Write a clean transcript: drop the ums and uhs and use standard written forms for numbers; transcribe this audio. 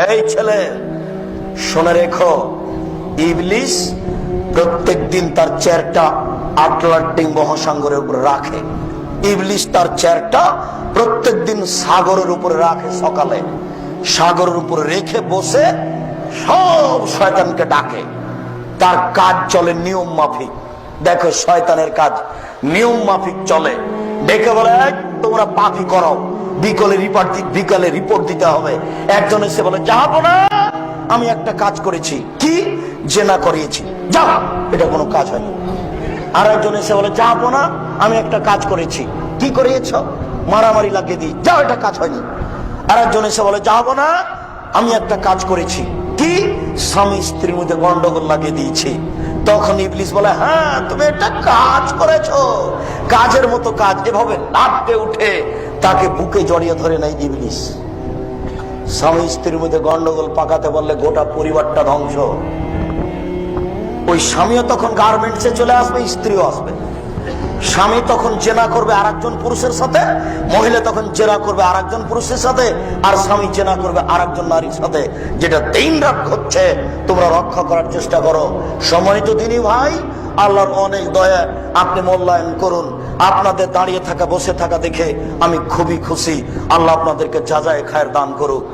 এই ছেলে শুনে রেখো, ইবলিস প্রত্যেক দিন তার চেয়ারটা আটলান্টিক মহাসাগরের উপর রাখে। ইবলিস তার চেয়ারটা প্রত্যেক দিন সাগরের উপরে রাখে। সকালে সাগরের উপরে রেখে বসে সব শয়তানকে ডাকে। তার কাজ চলে নিয়ম মাফিক। দেখো শয়তানের কাজ নিয়ম মাফিক চলে। ডেকে বলে, তোমরা পাপি করাও, বিকালে রিপোর্ট দিতে হবে। একজন এসে বলে, যাবো না, আমি একটা কাজ করেছি। কি? জেনা করিয়েছি, যাও, এটা কোনো কাজ হয়নি। আর একজন এসে বলে, যাবো না, আমি একটা কাজ করেছি। কি করিয়েছ? মারামারি লাগিয়ে দিই, যাও, এটা কাজ হয়নি। আর একজন এসে বলে, যাবো না, আমি একটা কাজ করেছি। কি? স্বামী স্ত্রীর মধ্যে গন্ডগোল লাগিয়ে দিয়েছি। তখন ইবলিস বলে, হ্যাঁ, তুমি একটা কাজ করেছো, কাজের মতো কাজ। এভাবে লাফতে উঠে তাকে বুকে জড়িয়ে ধরে নেয় ইবলিস। স্বামী স্ত্রীর মধ্যে গন্ডগোল পাকাতে বললে গোটা পরিবারটা ধ্বংস। ওই স্বামীও তখন গার্মেন্টসে চলে আসবে, স্ত্রীও আসবে। স্বামী তখন জেনা করবে আরেকজন পুরুষের সাথে, মহিলা তখন জেনা করবে আরেকজন পুরুষের সাথে, আর স্বামী জেনা করবে আরেকজন নারীর সাথে। যেটা দিন রাত হচ্ছে, তোমরা রক্ষা করার চেষ্টা করো। সম্মানিত দিনী ভাই, আল্লাহর অনেক দয়া, আপনি মূল্যায়ন করুন। আপনাদের দাঁড়িয়ে থাকা বসে থাকা দেখে আমি খুবই খুশি। আল্লাহ আপনাদেরকে যাজায়ে খায়ের দান করুক।